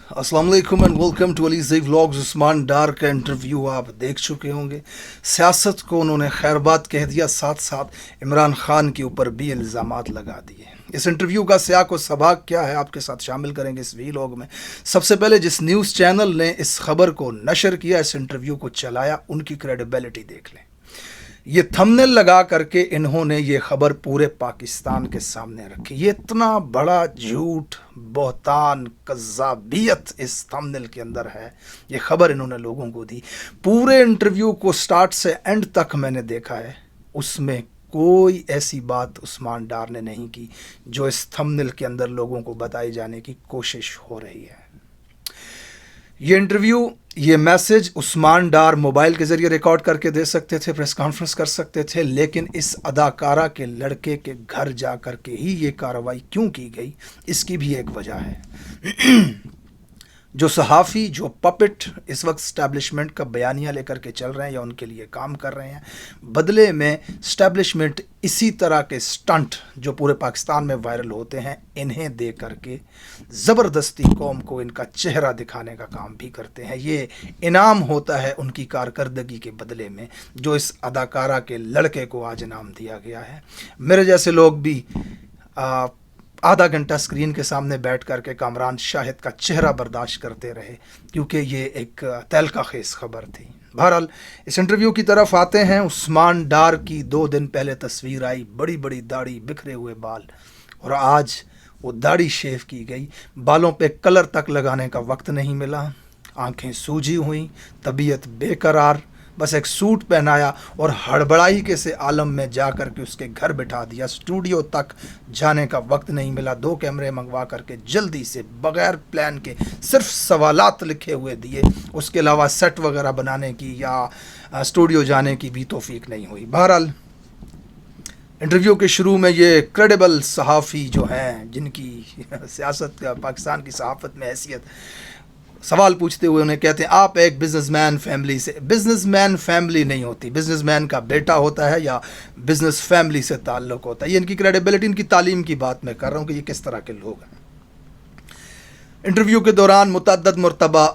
अस्सलाम वालेकुम and welcome to Alizai vlogs. Usman Dar का इंटरव्यू आप देख चुके होंगे। सियासत को उन्होंने खैरबाद कह दिया, साथ साथ इमरान खान के ऊपर भी इल्ज़ामात लगा दिए। इस इंटरव्यू का सियाक व सबाक क्या है आपके साथ शामिल करेंगे इस व्लॉग में। सबसे पहले जिस न्यूज़ चैनल ने इस खबर को नशर किया, इस इंटरव्यू को चलाया, उनकी क्रेडिबिलिटी देख लें। ये थंबनेल लगा करके इन्होंने ये खबर पूरे पाकिस्तान के सामने रखी। ये इतना बड़ा झूठ, बहतान, कज़्ज़ाबियत इस थंबनेल के अंदर है। ये खबर इन्होंने लोगों को दी। पूरे इंटरव्यू को स्टार्ट से एंड तक मैंने देखा है, उसमें कोई ऐसी बात उस्मान डार ने नहीं की जो इस थंबनेल के अंदर लोगों को बताई जाने की कोशिश हो रही है। ये इंटरव्यू, ये मैसेज उस्मान डार मोबाइल के ज़रिए रिकॉर्ड करके दे सकते थे, प्रेस कॉन्फ्रेंस कर सकते थे, लेकिन इस अदाकारा के लड़के के घर जा कर के ही ये कार्रवाई क्यों की गई, इसकी भी एक वजह है। जो सहाफ़ी, जो पपेट इस वक्त स्टैब्लिशमेंट का बयानिया लेकर के चल रहे हैं या उनके लिए काम कर रहे हैं, बदले में स्टैब्लिशमेंट इसी तरह के स्टंट जो पूरे पाकिस्तान में वायरल होते हैं, इन्हें दे करके ज़बरदस्ती कौम को इनका चेहरा दिखाने का काम भी करते हैं। ये इनाम होता है उनकी कारकर्दगी के बदले में, जो इस अदाकारा के लड़के को आज इनाम दिया गया है। मेरे जैसे लोग भी आधा घंटा स्क्रीन के सामने बैठ कर के कामरान शाहिद का चेहरा बर्दाश्त करते रहे, क्योंकि ये एक तहलका खेज खबर थी। बहरहाल इस इंटरव्यू की तरफ आते हैं। उस्मान डार की 2 दिन पहले तस्वीर आई, बड़ी बड़ी दाढ़ी, बिखरे हुए बाल, और आज वो दाढ़ी शेव की गई। बालों पे कलर तक लगाने का वक्त नहीं मिला, आंखें सूजी हुई, तबीयत बेकरार, बस एक सूट पहनाया और हड़बड़ाई के से आलम में जा कर के उसके घर बिठा दिया। स्टूडियो तक जाने का वक्त नहीं मिला। 2 कैमरे मंगवा करके जल्दी से बग़ैर प्लान के सिर्फ सवालात लिखे हुए दिए, उसके अलावा सेट वगैरह बनाने की या स्टूडियो जाने की भी तौफीक नहीं हुई। बहरहाल इंटरव्यू के शुरू में ये क्रेडिबल सहाफ़ी जो हैं, जिनकी सियासत का, पाकिस्तान की सहाफ़त में हैसियत, सवाल पूछते हुए उन्हें कहते हैं आप एक बिजनेसमैन फैमिली से। बिजनेसमैन फैमिली नहीं होती, बिजनेसमैन का बेटा होता है या बिजनेस फैमिली से ताल्लुक़ होता है। ये इनकी क्रेडिबिलिटी, इनकी तालीम की बात मैं कर रहा हूँ कि ये किस तरह के लोग हैं। इंटरव्यू के दौरान मुतअद्दिद मरतबा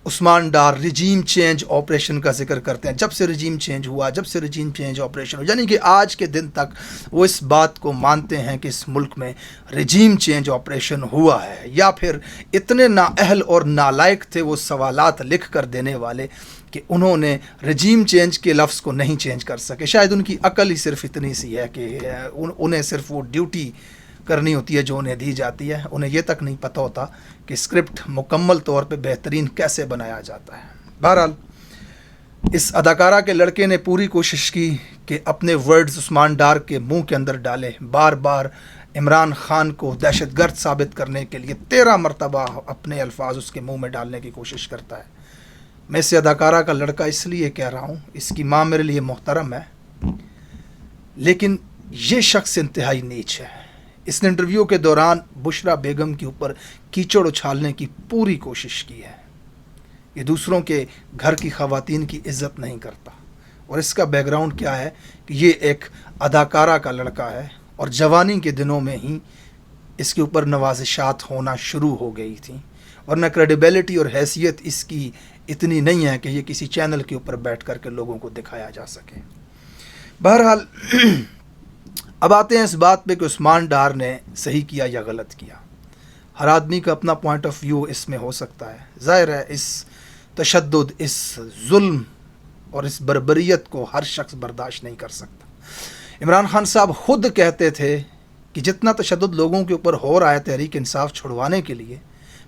उस्मान डार रिजीम चेंज ऑपरेशन का जिक्र करते हैं। जब से रिजीम चेंज हुआ, जब से रिजीम चेंज ऑपरेशन हुआ, यानी कि आज के दिन तक वो इस बात को मानते हैं कि इस मुल्क में रिजीम चेंज ऑपरेशन हुआ है, या फिर इतने नाअहल और नालायक थे वो सवालात लिख कर देने वाले कि उन्होंने रिजीम चेंज के लफ्ज़ को नहीं चेंज कर सके। शायद उनकी अकल ही सिर्फ इतनी सी है कि उन्हें सिर्फ वो ड्यूटी करनी होती है जो उन्हें दी जाती है। उन्हें यह तक नहीं पता होता कि स्क्रिप्ट मुकम्मल तौर पे बेहतरीन कैसे बनाया जाता है। बहरहाल इस अदाकारा के लड़के ने पूरी कोशिश की कि अपने वर्ड्स उस्मान डार के मुंह के अंदर डाले। बार बार इमरान खान को दहशतगर्द साबित करने के लिए 13 मरतबा अपने अल्फाज उसके मुंह में डालने की कोशिश करता है। मैं इस अदाकारा का लड़का इसलिए कह रहा हूँ, इसकी माँ मेरे लिए मोहतरम है, लेकिन ये शख्स इंतहाई नीच है। इसने इंटरव्यू के दौरान बुशरा बेगम के ऊपर कीचड़ उछालने की पूरी कोशिश की है। ये दूसरों के घर की ख़वातीन की इज़्ज़त नहीं करता, और इसका बैकग्राउंड क्या है कि ये एक अदाकारा का लड़का है और जवानी के दिनों में ही इसके ऊपर नवाजिशात होना शुरू हो गई थी, वरना क्रेडिबिलिटी और हैसियत इसकी इतनी नहीं है कि ये किसी चैनल के ऊपर बैठ कर के लोगों को दिखाया जा सके। बहरहाल अब आते हैं इस बात पे कि उस्मान डार ने सही किया या गलत किया। हर आदमी का अपना पॉइंट ऑफ व्यू इसमें हो सकता है। ज़ाहिर है इस तशद्दुद, इस जुल्म और इस बर्बरियत को हर शख्स बर्दाश्त नहीं कर सकता। इमरान खान साहब खुद कहते थे कि जितना तशद्दुद लोगों के ऊपर हो रहा है तहरीक इंसाफ छुड़वाने के लिए,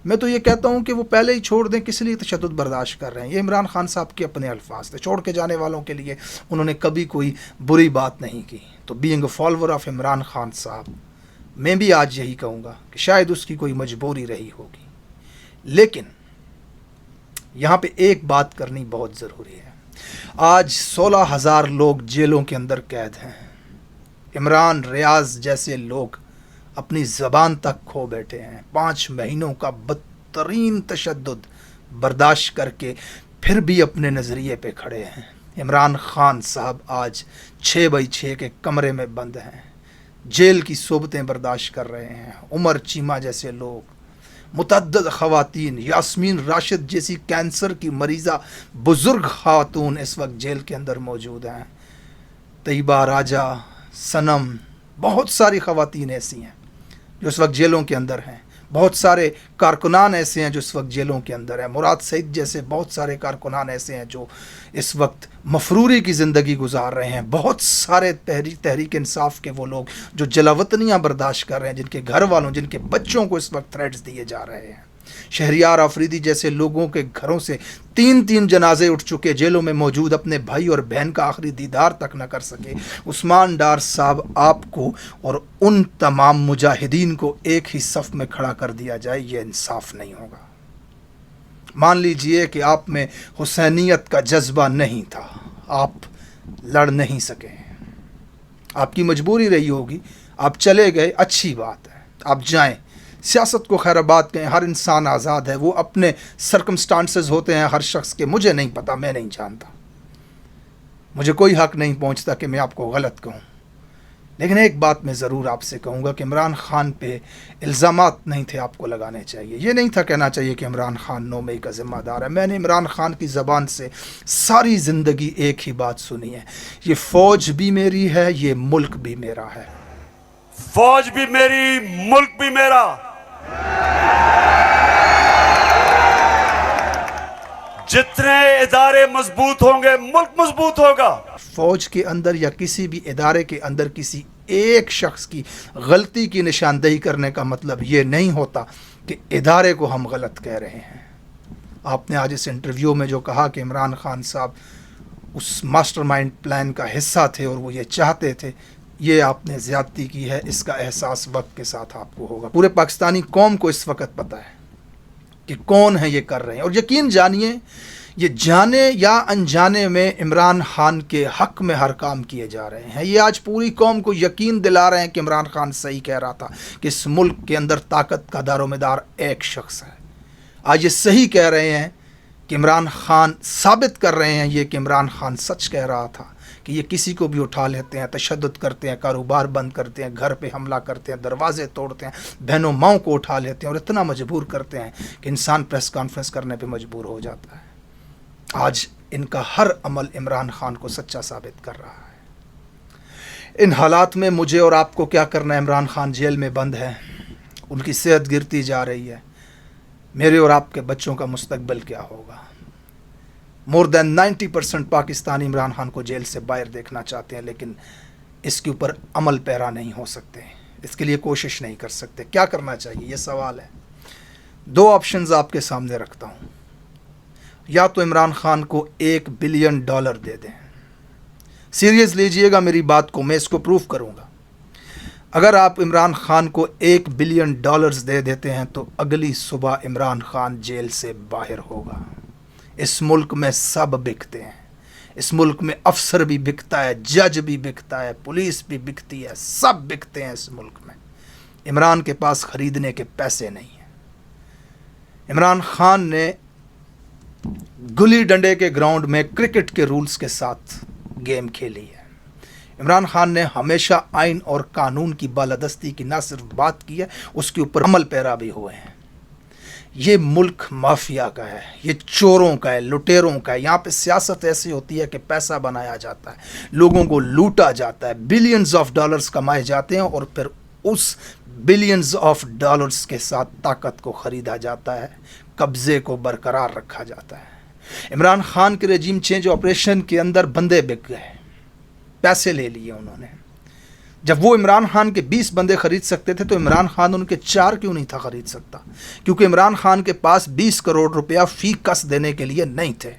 मैं तो ये कहता हूँ कि वो पहले ही छोड़ दें, किस लिए तशद्दुद बर्दाश्त कर रहे हैं। ये इमरान खान साहब के अपने अल्फाज थे। छोड़ के जाने वालों के लिए उन्होंने कभी कोई बुरी बात नहीं की। तो being a follower of Imran Khan साहब, मैं भी आज यही कहूँगा कि शायद उसकी कोई मजबूरी रही होगी, लेकिन यहाँ पे एक बात करनी बहुत ज़रूरी है। आज 16,000 लोग जेलों के अंदर कैद हैं। इमरान, रियाज जैसे लोग अपनी ज़बान तक खो बैठे हैं। 5 महीनों का बदतरीन तशद्दुद बर्दाश्त करके फिर भी अपने नज़रिए पे खड़े हैं। इमरान खान साहब आज 6x6 के कमरे में बंद हैं, जेल की सोबतें बर्दाश्त कर रहे हैं। उमर चीमा जैसे लोग, मुतअद्दिद ख़वातीन, यास्मीन राशिद जैसी कैंसर की मरीज़ा बुज़ुर्ग ख़ातून इस वक्त जेल के अंदर मौजूद हैं। तैयबा राजा, सनम, बहुत सारी ख़वातीन ऐसी हैं जो इस वक्त जेलों के अंदर हैं। बहुत सारे कारकुनान ऐसे हैं जो इस वक्त जेलों के अंदर हैं। मुराद सईद जैसे बहुत सारे कारकुनान ऐसे हैं जो इस वक्त मफरूरी की ज़िंदगी गुजार रहे हैं। बहुत सारे तहरीक इंसाफ के वो लोग जो जलावतनियाँ बर्दाश्त कर रहे हैं, जिनके घर वालों, जिनके बच्चों को इस वक्त थ्रेट्स दिए जा रहे हैं। शहरियार अफरीदी जैसे लोगों के घरों से 3-3 जनाजे उठ चुके, जेलों में मौजूद अपने भाई और बहन का आखिरी दीदार तक न कर सके। उस्मान डार साहब, आपको और उन तमाम मुजाहिदीन को एक ही सफ़ में खड़ा कर दिया जाए, ये इंसाफ नहीं होगा। मान लीजिए कि आप में हुसैनियत का जज्बा नहीं था, आप लड़ नहीं सके, आपकी मजबूरी रही होगी, आप चले गए, अच्छी बात है, आप जाएं, सियासत को खैराबाद कहें। हर इंसान आज़ाद है, वो अपने सर्कमस्टांसेस होते हैं हर शख्स के। मुझे नहीं पता, मैं नहीं जानता, मुझे कोई हक़ नहीं पहुंचता कि मैं आपको गलत कहूं। लेकिन एक बात मैं ज़रूर आपसे कहूँगा कि इमरान ख़ान पे इल्ज़ामात नहीं थे आपको लगाने चाहिए। ये नहीं था कहना चाहिए कि इमरान ख़ान 9 मई का ज़िम्मेदार है। मैंने इमरान ख़ान की ज़बान से सारी ज़िंदगी एक ही बात सुनी है, ये फ़ौज भी मेरी है, ये मुल्क भी मेरा है। फौज भी मेरी, मुल्क भी मेरा। जितने इदारे मजबूत होंगे, मुल्क मजबूत होगा। फौज के अंदर या किसी भी इदारे के अंदर किसी एक शख्स की गलती की निशानदेही करने का मतलब ये नहीं होता कि इदारे को हम गलत कह रहे हैं। आपने आज इस इंटरव्यू में जो कहा कि इमरान खान साहब उस मास्टरमाइंड प्लान का हिस्सा थे और वो ये चाहते थे, ये आपने ज़्यादती की है। इसका एहसास वक्त के साथ आपको होगा। पूरे पाकिस्तानी कौम को इस वक्त पता है कि कौन है ये कर रहे हैं, और यकीन जानिए, ये जाने या अनजाने में इमरान खान के हक़ में हर काम किए जा रहे हैं। ये आज पूरी कौम को यकीन दिला रहे हैं कि इमरान खान सही कह रहा था कि इस मुल्क के अंदर ताकत का दारोमदार एक शख्स है। आज ये सही कह रहे हैं कि इमरान खान साबित कर रहे हैं ये कि इमरान खान सच कह रहा था कि ये किसी को भी उठा लेते हैं, तशद्दुद करते हैं, कारोबार बंद करते हैं, घर पे हमला करते हैं, दरवाजे तोड़ते हैं, बहनों माओं को उठा लेते हैं और इतना मजबूर करते हैं कि इंसान प्रेस कॉन्फ्रेंस करने पे मजबूर हो जाता है। आज इनका हर अमल इमरान खान को सच्चा साबित कर रहा है। इन हालात में मुझे और आपको क्या करना है? इमरान खान जेल में बंद है, उनकी सेहत गिरती जा रही है, मेरे और आपके बच्चों का मुस्तकबिल क्या होगा? मोर दैन 90% पाकिस्तानी इमरान खान को जेल से बाहर देखना चाहते हैं, लेकिन इसके ऊपर अमल पैरा नहीं हो सकते, इसके लिए कोशिश नहीं कर सकते। क्या करना चाहिए, ये सवाल है। 2 ऑप्शंस आपके सामने रखता हूँ। या तो इमरान खान को $1 बिलियन दे दें। सीरियस लीजिएगा मेरी बात को, मैं इसको प्रूफ करूँगा। अगर आप इमरान खान को $1 बिलियन दे देते हैं तो अगली सुबह इमरान खान जेल से बाहर होगा। इस मुल्क में सब बिकते हैं, इस मुल्क में अफसर भी बिकता है, जज भी बिकता है, पुलिस भी बिकती है, सब बिकते हैं इस मुल्क में। इमरान के पास ख़रीदने के पैसे नहीं हैं। इमरान खान ने गुली डंडे के ग्राउंड में क्रिकेट के रूल्स के साथ गेम खेली है। इमरान खान ने हमेशा आइन और कानून की बालादस्ती की ना सिर्फ बात की है, उसके ऊपर अमल पैरा भी हुए हैं। ये मुल्क माफिया का है, ये चोरों का है, लुटेरों का है। यहाँ पे सियासत ऐसी होती है कि पैसा बनाया जाता है, लोगों को लूटा जाता है, बिलियंस ऑफ डॉलर्स कमाए जाते हैं और फिर उस बिलियंस ऑफ डॉलर्स के साथ ताकत को ख़रीदा जाता है, कब्ज़े को बरकरार रखा जाता है। इमरान खान के रेजिम चेंज ऑपरेशन के अंदर बंदे बिक गए, पैसे ले लिए उन्होंने। जब वो इमरान खान के 20 बंदे ख़रीद सकते थे तो इमरान खान उनके 4 क्यों नहीं था ख़रीद सकता? क्योंकि इमरान खान के पास 20 करोड़ रुपया फ़ी कस देने के लिए नहीं थे।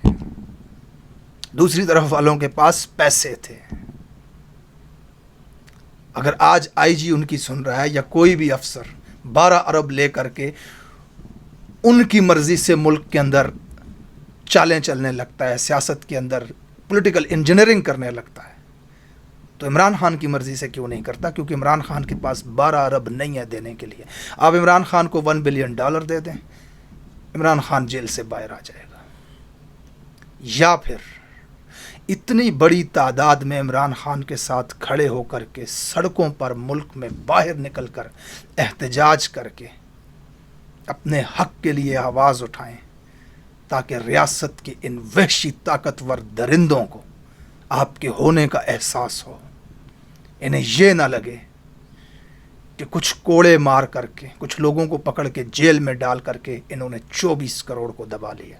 दूसरी तरफ वालों के पास पैसे थे। अगर आज आईजी उनकी सुन रहा है या कोई भी अफसर 12 अरब ले करके उनकी मर्ज़ी से मुल्क के अंदर चालें चलने लगता है, सियासत के अंदर पॉलिटिकल इंजीनियरिंग करने लगता है, तो इमरान खान की मर्ज़ी से क्यों नहीं करता? क्योंकि इमरान खान के पास 12 अरब नहीं है देने के लिए। आप इमरान खान को $1 बिलियन दे दें, इमरान खान जेल से बाहर आ जाएगा। या फिर इतनी बड़ी तादाद में इमरान खान के साथ खड़े होकर के सड़कों पर मुल्क में बाहर निकल कर एहतजाज करके اپنے حق کے لیے آواز اٹھائیں تاکہ ریاست کے ان وحشی طاقتور درندوں کو آپ کے ہونے کا احساس ہو. انہیں یہ نہ لگے کہ کچھ کوڑے مار کر کے، کچھ لوگوں کو پکڑ کے جیل میں ڈال کر کے انہوں نے 24 کروڑ کو دبا لیا.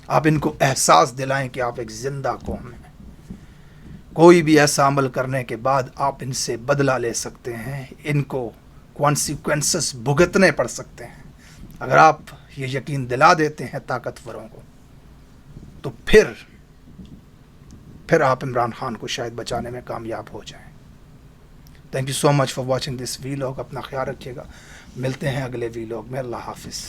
آپ ان کو احساس دلائیں کہ آپ ایک زندہ قوم ہیں. کوئی بھی ایسا عمل کرنے کے بعد آپ ان سے بدلہ لے سکتے ہیں، ان کو کانسیکوینسز بھگتنے پڑ سکتے ہیں. اگر آپ یہ یقین دلا دیتے ہیں طاقتوروں کو تو پھر آپ عمران خان کو شاید بچانے میں کامیاب ہو جائیں. Thank you so much for watching this vlog. اپنا خیال رکھیے گا. ملتے ہیں اگلے ویلاگ میں. اللہ حافظ.